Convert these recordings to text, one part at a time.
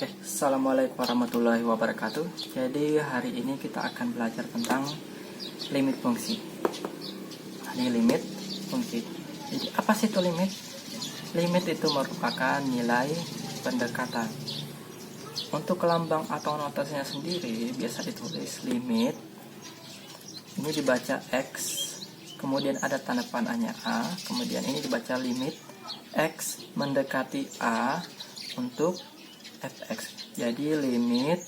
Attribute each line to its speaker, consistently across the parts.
Speaker 1: Oke, Assalamualaikum warahmatullahi wabarakatuh. Jadi hari ini kita akan belajar tentang limit fungsi. Ini limit fungsi. Jadi apa sih itu limit? Limit itu merupakan nilai pendekatan. Untuk lambang atau notasinya sendiri biasa ditulis limit. Ini dibaca X, kemudian ada tanda panahnya A, kemudian ini dibaca limit X mendekati A untuk fx. Jadi limit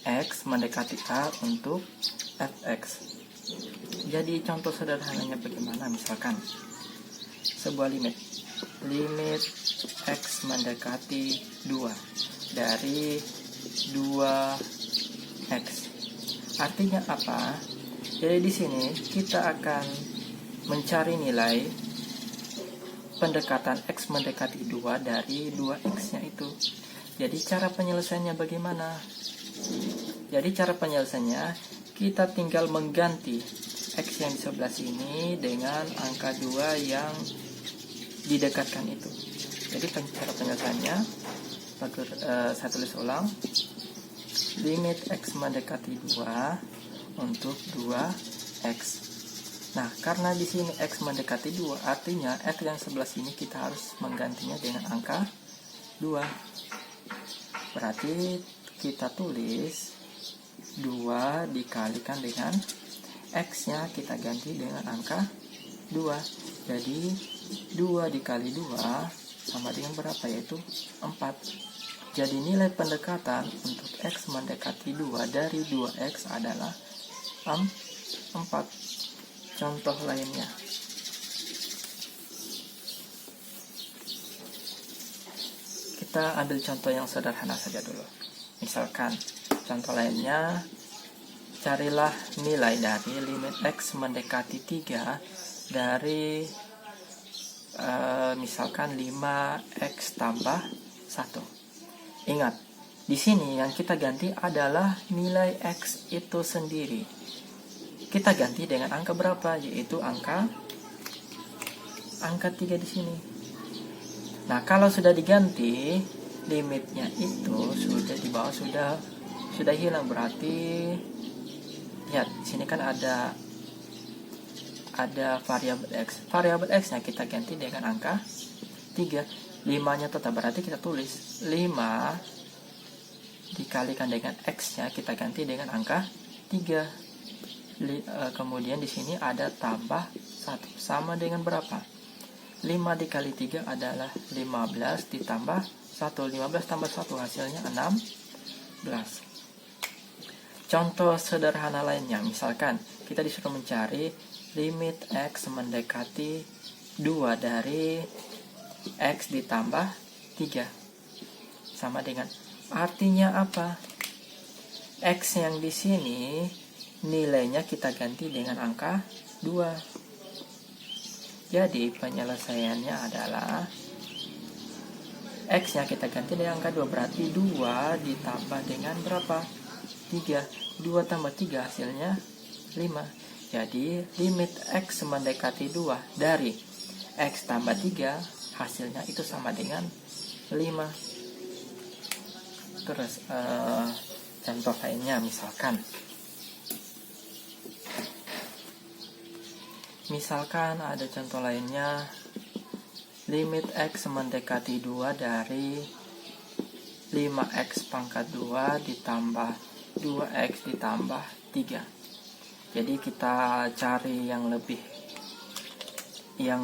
Speaker 1: x mendekati a untuk fx. Jadi contoh sederhananya bagaimana? Misalkan sebuah limit x mendekati 2 dari 2x. Artinya apa? Jadi di sini kita akan mencari nilai pendekatan x mendekati 2 dari 2x-nya itu. Jadi cara penyelesaiannya bagaimana? Jadi cara penyelesaiannya kita tinggal mengganti X yang di sebelah sini dengan angka 2 yang didekatkan itu. Jadi cara penyelesaiannya saya tulis ulang. Limit X mendekati 2 untuk 2X. Nah, karena di sini X mendekati 2, artinya X yang sebelah sini kita harus menggantinya dengan angka 2. Berarti kita tulis 2 dikalikan dengan X-nya kita ganti dengan angka 2. Jadi 2 dikali 2 sama dengan berapa? Yaitu 4. Jadi nilai pendekatan untuk X mendekati 2 dari 2X adalah 4. Contoh lainnya. Kita ambil contoh yang sederhana saja dulu. Misalkan contoh lainnya, carilah nilai dari limit X mendekati 3 dari misalkan 5X tambah 1. Ingat, di sini yang kita ganti adalah nilai X itu sendiri. Kita ganti dengan angka berapa? Yaitu angka 3 di sini. Nah, kalau sudah diganti, limitnya itu sudah di bawah sudah hilang. Berarti lihat di sini kan ada variabel X. Variabel X-nya kita ganti dengan angka 3. 5-nya tetap, berarti kita tulis 5 dikalikan dengan X-nya kita ganti dengan angka 3. Kemudian di sini ada tambah 1 sama dengan berapa? 5 dikali 3 adalah 15 ditambah 1. 15 tambah 1 hasilnya 16. Contoh sederhana lainnya, misalkan kita disuruh mencari limit X mendekati 2 dari X ditambah 3. Sama dengan, artinya apa? X yang di sini nilainya kita ganti dengan angka 2. Jadi penyelesaiannya adalah X-nya kita ganti dengan angka 2. Berarti 2 ditambah dengan berapa? 3. 2 tambah 3 hasilnya 5. Jadi limit X mendekati 2 dari X tambah 3 hasilnya itu sama dengan 5. Terus contoh lainnya Misalkan ada contoh lainnya, limit X mendekati 2 dari 5X pangkat 2 ditambah 2X ditambah 3. Jadi kita cari yang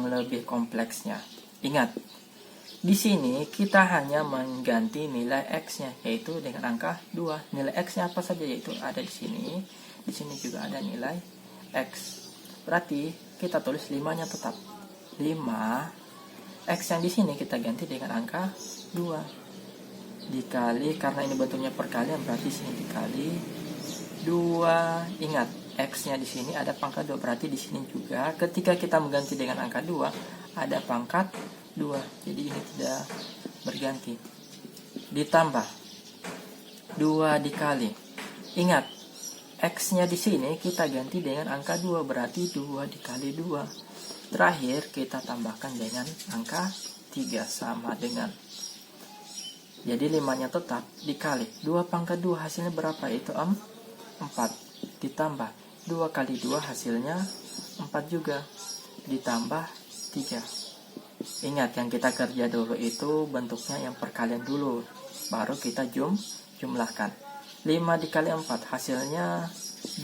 Speaker 1: lebih kompleksnya. Ingat, di sini kita hanya mengganti nilai X-nya, yaitu dengan angka 2. Nilai X-nya apa saja? Yaitu ada di sini. Di sini juga ada nilai X. Berarti kita tulis 5-nya tetap 5. X yang di sini kita ganti dengan angka 2 dikali, karena ini bentuknya perkalian berarti sini dikali 2. Ingat, X-nya di sini ada pangkat 2, berarti di sini juga ketika kita mengganti dengan angka 2 ada pangkat 2. Jadi ini tidak berganti. Ditambah 2 dikali. Ingat, X-nya di sini kita ganti dengan angka 2, berarti 2 dikali 2. Terakhir kita tambahkan dengan angka 3 sama dengan Jadi 5-nya tetap dikali 2 pangkat 2 hasilnya berapa? Itu 4. Ditambah 2 kali 2 hasilnya 4 juga. Ditambah 3. Ingat yang kita kerja dulu itu bentuknya yang perkalian dulu. Baru kita jumlahkan. 5 dikali 4 hasilnya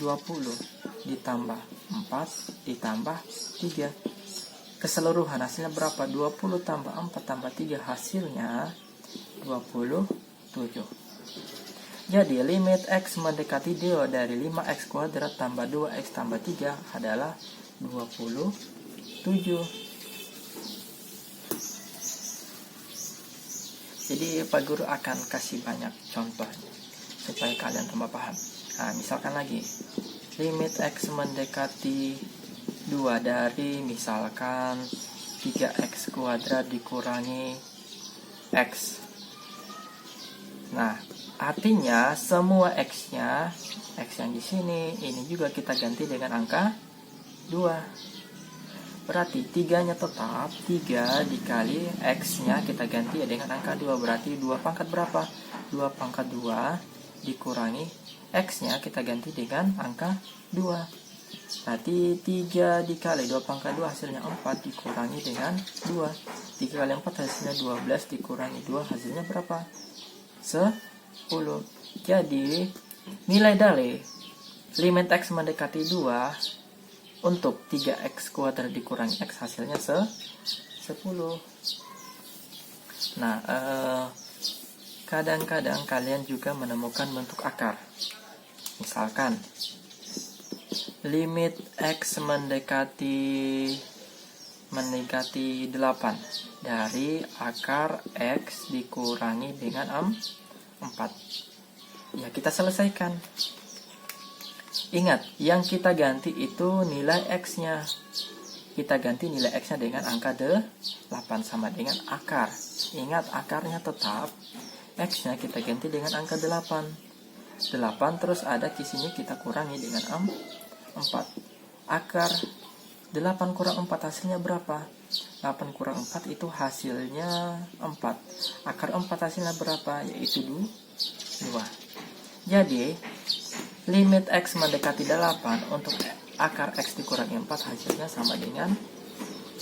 Speaker 1: 20. Ditambah 4 ditambah 3. Keseluruhan hasilnya berapa? 20 tambah 4 tambah 3 hasilnya 27. Jadi limit X mendekati 2 dari 5X kuadrat tambah 2X tambah 3 adalah 27. Jadi Pak Guru akan kasih banyak contoh supaya kalian tambah paham. Nah, misalkan lagi limit X mendekati 2 dari misalkan 3X kuadrat dikurangi X. Nah, artinya semua X-nya, X yang di sini, ini juga kita ganti dengan angka 2. Berarti 3-nya tetap, 3 dikali X-nya kita ganti dengan angka 2. Berarti 2 pangkat berapa? 2 pangkat 2 dikurangi X-nya kita ganti dengan angka 2. Berarti 3 dikali 2 pangkat 2 hasilnya 4 dikurangi dengan 2. 3 kali 4 hasilnya 12 dikurangi 2 hasilnya berapa? 10. Jadi nilai dari limit X mendekati 2 untuk 3X kuadrat dikurangi X hasilnya 10. Nah, kadang-kadang kalian juga menemukan bentuk akar. Misalkan limit X mendekati 8 dari akar X dikurangi dengan 4. Ya, kita selesaikan. Ingat, yang kita ganti itu nilai X-nya. Kita ganti nilai X-nya dengan angka 8 sama dengan akar. Ingat, akarnya tetap. X-nya kita ganti dengan angka 8. 8 terus ada di sini kita kurangi dengan 4. Akar 8 kurang 4 hasilnya berapa? 8 kurang 4 itu hasilnya 4. Akar 4 hasilnya berapa? Yaitu 2. Jadi limit X mendekati 8 untuk akar X dikurangi 4 hasilnya sama dengan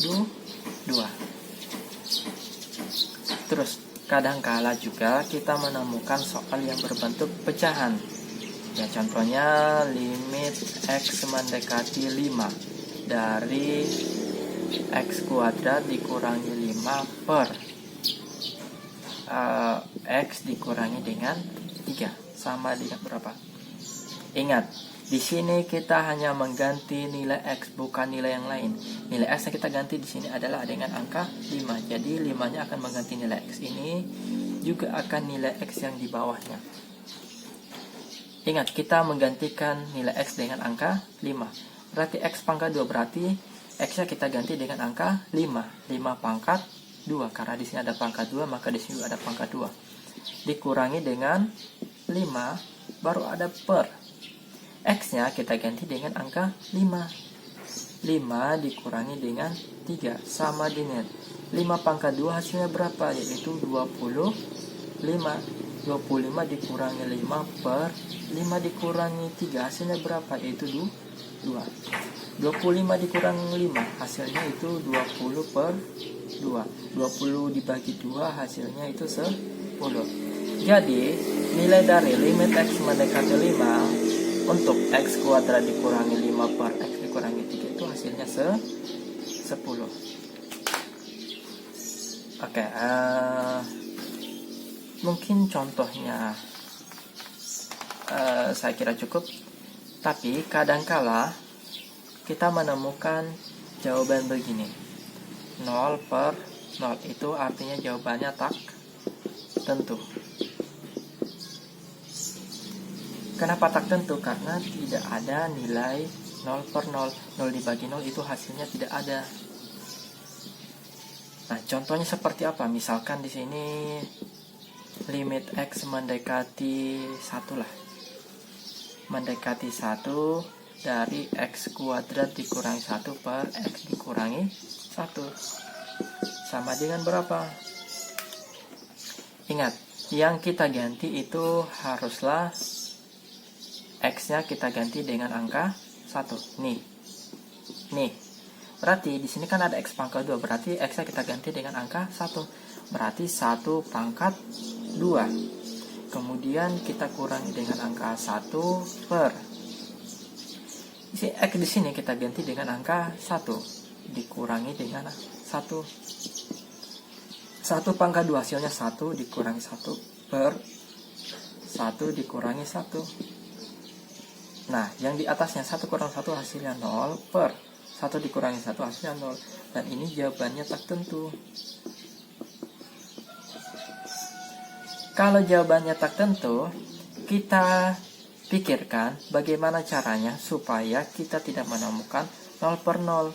Speaker 1: 2. Terus kadangkala juga kita menemukan soal yang berbentuk pecahan. Ya, contohnya limit X mendekati 5 dari X kuadrat dikurangi 5 per X dikurangi dengan 3 sama dengan berapa? Ingat, di sini kita hanya mengganti nilai X, bukan nilai yang lain. Nilai X yang kita ganti di sini adalah dengan angka 5. Jadi 5-nya akan mengganti nilai X ini, juga akan nilai X yang di bawahnya. Ingat, kita menggantikan nilai X dengan angka 5. Berarti X pangkat 2, berarti X-nya kita ganti dengan angka 5. 5 pangkat 2, karena di sini ada pangkat 2, maka di sini ada pangkat 2. Dikurangi dengan 5, baru ada per. X-nya kita ganti dengan angka 5. 5 dikurangi dengan 3, sama dengan 5 pangkat 2 hasilnya berapa? Yaitu 25. 25 dikurangi 5 per 5 dikurangi 3 hasilnya berapa? Yaitu 2. 25 dikurangi 5 hasilnya itu 20 per 2. 20 dibagi 2 hasilnya itu 10. Jadi nilai dari limit X mendekati 5 untuk X kuadrat dikurangi 5 per X dikurangi 3 itu hasilnya 10. Oke, mungkin contohnya saya kira cukup. Tapi kadangkala kita menemukan jawaban begini, 0 per 0 itu artinya jawabannya tak tentu. Kenapa tak tentu? Karena tidak ada nilai 0 per 0. 0 dibagi 0 itu hasilnya tidak ada. Nah, contohnya seperti apa? Misalkan di sini limit X mendekati 1 lah. Mendekati 1 dari X kuadrat dikurangi 1 per X dikurangi 1. Sama dengan berapa? Ingat, yang kita ganti itu haruslah X-nya kita ganti dengan angka 1. Nih. Berarti di sini kan ada X pangkat 2, berarti X-nya kita ganti dengan angka 1. Berarti 1 pangkat 2. Kemudian kita kurangi dengan angka 1 per. X di sini kita ganti dengan angka 1 dikurangi dengan 1. 1 pangkat 2 hasilnya 1 dikurangi 1 per 1 dikurangi 1. Nah, yang di atasnya 1 kurang 1 hasilnya 0 per 1 dikurangi 1 hasilnya 0. Dan ini jawabannya tak tentu. Kalau jawabannya tak tentu, kita pikirkan bagaimana caranya supaya kita tidak menemukan 0 per 0.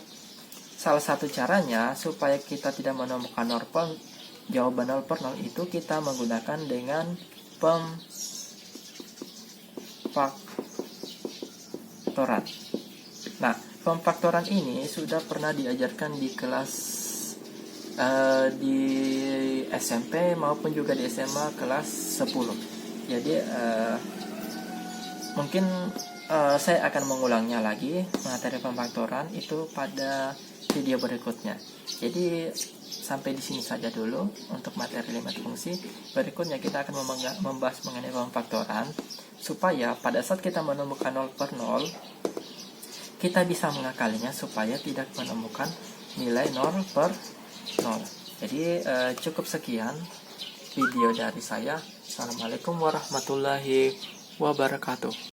Speaker 1: Salah satu caranya supaya kita tidak menemukan jawaban 0 per 0 itu kita menggunakan dengan pemfaktoran. Nah, pemfaktoran ini sudah pernah diajarkan di kelas di SMP maupun juga di SMA kelas 10. Jadi mungkin saya akan mengulangnya lagi materi pemfaktoran itu pada video berikutnya. Jadi sampai di sini saja dulu untuk materi limit fungsi. Berikutnya kita akan membahas mengenai pemfaktoran supaya pada saat kita menemukan 0 per 0 kita bisa mengakalinya supaya tidak menemukan nilai 0 per 0. Jadi cukup sekian video dari saya. Assalamualaikum warahmatullahi wabarakatuh.